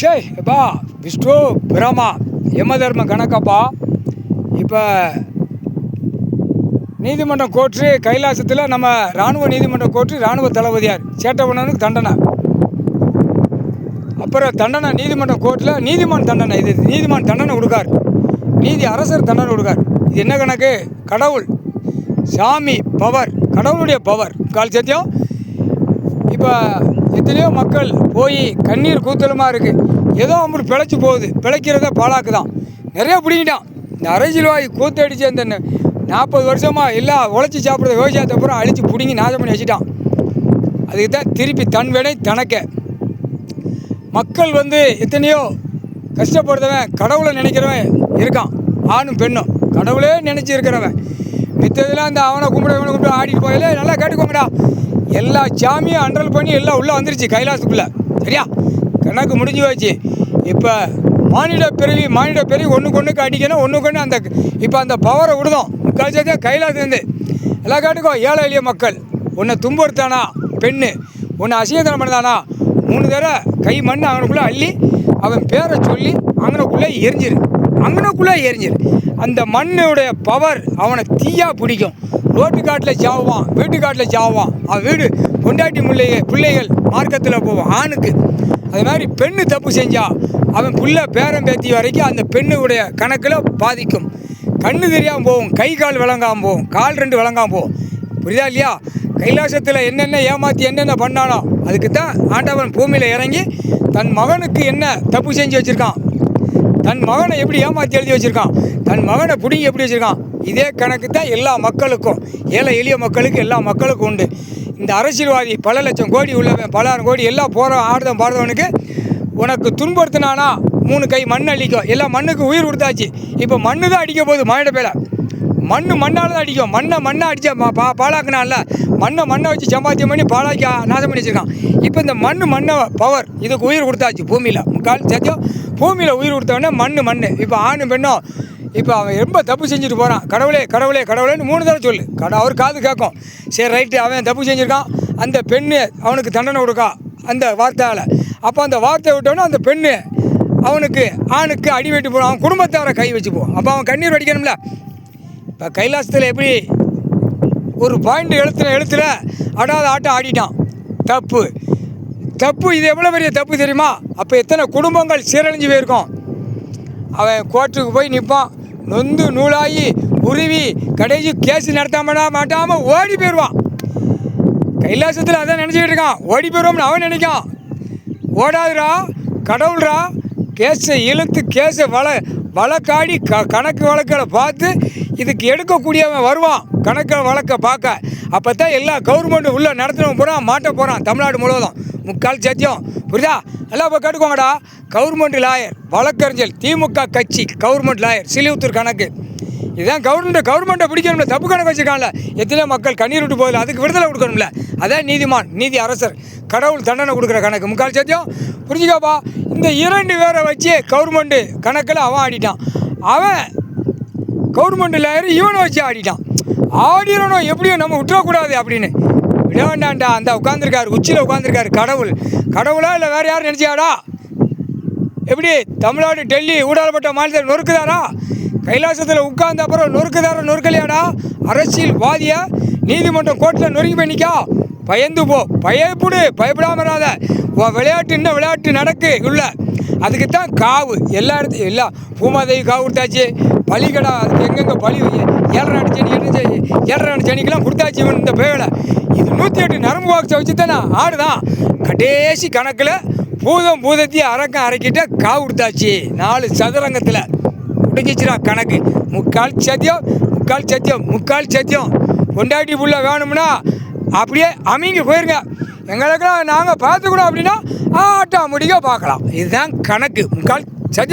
ஷே எப்பா விஷ்ணு பிரமா யமதர்ம கணக்கப்பா. இப்போ நீதிமன்றம் கோர்ட்டு கைலாசத்தில் நம்ம இராணுவ நீதிமன்ற கோர்ட்டு இராணுவ தளபதியார் சேட்டை பண்ணவனுக்கு தண்டனை. அப்புறம் தண்டனை நீதிமன்ற கோர்ட்டில் நீதிமான் தண்டனை. இது நீதிமான் தண்டனை கொடுக்கார், நீதி அரசர் தண்டனை கொடுக்கார். இது என்ன கணக்கு? கடவுள் சாமி பவர், கடவுளுடைய பவர் கால் சத்தியம். இப்போ எத்தனையோ மக்கள் போய் கண்ணீர் கூத்தலமாக இருக்குது. ஏதோ அவங்க பிழைச்சி போகுது, பிழைக்கிறத பாலாக்கு தான் நிறைய பிடிக்கிட்டான். இந்த அரசியல்வாதி கூத்தடிச்சு அந்த 40 வருஷமாக எல்லாம் உழைச்சி சாப்பிட்ற விவசாயத்தை அப்புறம் அழித்து பிடிங்கி நாசம் பண்ணி வச்சுட்டான். அதுக்கு தான் திருப்பி தன் வினை தனக்க. மக்கள் எத்தனையோ கஷ்டப்படுறவன் கடவுளை நினைக்கிறவன் இருக்கான், ஆணும் பெண்ணும் கடவுளே நினச்சி இருக்கிறவன். மித்ததெல்லாம் இந்த அவனை கும்பிட இவனை கும்பிட ஆடிட்டு போயில நல்லா கேட்டுக்கோங்கடா. எல்லா சாமியும் அன்றல் பண்ணி எல்லாம் உள்ளே வந்துருச்சு கைலாசத்துக்குள்ளே. சரியா? கணக்கு முடிஞ்சு போச்சு. இப்போ மானிட பிறவி ஒன்றுக்கு அடிக்கணும், ஒன்றுக்கு அந்த இப்போ அந்த பவரை விடுதோம் கழிச்சதே கைலாசத்துலேருந்து. எல்லாம் கேட்டுக்கோ. ஏழை எளிய மக்கள் உன்னை துன்புறுத்தானா பெண்ணு, உன்னை அசிங்கத்தனம் பண்ணதானா 3 தடவை கை மண் அவனுக்குள்ளே அள்ளி அவன் பேரை சொல்லி அங்கனுக்குள்ளே எரிஞ்சிரு. அந்த மண்ணுடைய பவர் அவனை தீயாக பிடிக்கும். ரோட்டு காட்டில் சாவுவான், வீட்டு காட்டில் சாவுவான். அவன் வீடு பொண்டாட்டி பிள்ளைகள் மார்க்கத்தில் போவான் ஆணுக்கு. அது மாதிரி பெண்ணு தப்பு செஞ்சா அவன் பேரம் பேத்தி வரைக்கும் அந்த பெண்ணுடைய கணக்கில் பாதிக்கும். கண்ணு தெரியாமல் போகும், கை கால் விளங்காமல் போகும், கால் 2 விளங்காமல் போகும். புரியுதா இல்லையா? கைலாசத்தில் என்னென்ன ஏமாற்றி என்னென்ன பண்ணானோ அதுக்கு தான் ஆண்டவன் பூமியில் இறங்கி தன் மகனுக்கு என்ன தப்பு செஞ்சு வச்சுருக்கான், தன் மகனை எப்படி ஏமாற்றி எழுதி வச்சுருக்கான், தன் மகனை பிடிங்கி எப்படி வச்சுருக்கான். இதே கணக்கு தான் எல்லா மக்களுக்கும், ஏழை எளிய மக்களுக்கு எல்லா மக்களுக்கும் உண்டு. இந்த அரசியல்வாதி பல லட்சம் கோடி உள்ளவன், பலாயிரம் கோடி எல்லாம் ஆடுதம் பாடுறவனுக்கு உனக்கு துன்புறுத்தினானா 3 கை மண் அடிக்கும். எல்லாம் மண்ணுக்கு உயிர் கொடுத்தாச்சு. இப்போ மண்ணு தான் அடிக்க போகுது. மானிட பேல மண்ணால் தான் அடிக்கும். மண்ணை அடித்தா பாலாக்குனால மண்ணை வச்சு சம்பாத்தியம் பண்ணி பாலாக்கி நாசம் பண்ணி வச்சுருக்கான். இப்போ இந்த மண்ணை பவர் இதுக்கு உயிர் கொடுத்தாச்சு. பூமியில் முக்கால் சத்தியம் பூமியில் உயிர் கொடுத்தவொடனே மண். இப்போ ஆணும் பெண்ணும் இப்போ அவன் ரொம்ப தப்பு செஞ்சுட்டு போகிறான். கடவுளேன்னு 3 தடவை சொல்லு. அவர் காது கேட்கும். சரி ரைட்டு, அவன் தப்பு செஞ்சுருக்கான். அந்த பெண்ணு அவனுக்கு தண்டனை கொடுக்கா அந்த வார்த்தையால். அப்போ அந்த வார்த்தை விட்டோன்னே அந்த பெண்ணு அவனுக்கு ஆணுக்கு அடி வெட்டி போகிறான். அவன் குடும்பத்தார கை வச்சு போவான். அப்போ அவன் கண்ணீர் வடிக்கணும்ல. இப்போ கைலாசத்தில் எப்படி ஒரு பாயிண்ட் எழுத்துல ஆடாத ஆட்டம் ஆடிட்டான். தப்பு இது எவ்வளோ பெரிய தப்பு தெரியுமா? அப்போ எத்தனை குடும்பங்கள் சீரழிஞ்சு போயிருக்கோம். அவன் கோர்ட்டுக்கு போய் நிற்பான், நொந்து நூலாகி உருவி கடைசி கேஸ் மாட்டாமல் ஓடி போயிடுவான். கைலாசத்தில் அதான் நினச்சிக்கிட்டு இருக்கான். ஓடி போயிடுவோம்னு அவன் நினைக்கான். ஓடாதுரா, கடவுள்ரா. கேஸை இழுத்து கேஸை வழக்காடி கணக்கு வழக்கில் பார்த்து இதுக்கு எடுக்கக்கூடியவன் வருவான் கணக்கு வழக்கை பார்க்க. அப்போ தான் எல்லா கவர்மெண்ட்டு உள்ளே நடத்துனவன் போகிறான், மாட்ட போகிறான் தமிழ்நாடு முழுவதும். முக்கால் சத்தியம். புரியுதா? எல்லாம் இப்போ கேட்டுக்கோங்கடா. கவர்மெண்ட் லாயர், வழக்கறிஞர், திமுக கட்சி கவர்மெண்ட் லாயர், சிலிவுத்தூர் கணக்கு. இதுதான் கவர்மெண்ட்டை பிடிக்கணும்ல. தப்பு கணக்கு வச்சுருக்காங்கல்ல. எத்தனையோ மக்கள் கண்ணீர் விட்டு போதில்லை, அதுக்கு விடுதலை கொடுக்கணும்ல. அதான் நீதிமான், நீதி அரசர், கடவுள் தண்டனை கொடுக்குற கணக்கு. முக்கால் சத்தியம். புரிஞ்சுக்காப்பா. இந்த 2 பேரை வச்சு கவர்மெண்ட்டு கணக்கில் அவன் ஆடிட்டான். அவன் கவர்மெண்ட் லாயர் இவனை வச்சு ஆடிட்டான். ஆடிடணும் எப்படியும் நம்ம விட்டுறக்கூடாது அப்படின்னு. விட வேண்டாண்டா. அந்த உட்காந்துருக்காரு, உச்சியில் உட்காந்துருக்காரு கடவுளா இல்லை வேறு யாரும் நினச்சியாடா? எப்படி தமிழ்நாடு டெல்லி ஊடாளப்பட்ட மாநிலத்தில் நொறுக்குதாரா? கைலாசத்தில் உட்கார்ந்த அப்புறம் நொறுக்கலையாடா? அரசியல்வாதியை நீதிமன்றம் கோர்ட்டில் நொறுக்கி பண்ணிக்கா. பயந்து போ, பயப்படாமல் இராத. விளையாட்டு நடக்கு உள்ள. அதுக்கு தான் காவு எல்லா இடத்தையும். எல்லாம் பூமாதேவி காவு கொடுத்தாச்சு. பலிகடா அதுக்கு எங்கெங்கே பலி 7 சனிக்கெல்லாம் கொடுத்தாச்சு. இவன் இந்த பேவலை இது 108 நரம்பு வாக்ஸை வச்சு தானே ஆடுதான். கடைசி கணக்கில் பூதத்தையும் அரைக்கிட்ட காவு கொடுத்தாச்சு. 4 சதுரங்கத்தில் முடிஞ்சிச்சுடா கணக்கு. முக்கால் சத்தியம். பொண்டாட்டி புள்ள வேணும்னா அப்படியே அமைங்க போயிருங்க. எங்களுக்கெல்லாம் நாங்கள் பார்த்துக்கணும் அப்படின்னா ஆட்டோமேட்டிக்காக பார்க்கலாம். இதுதான் கணக்கு. முக்கால் சத்தியம்.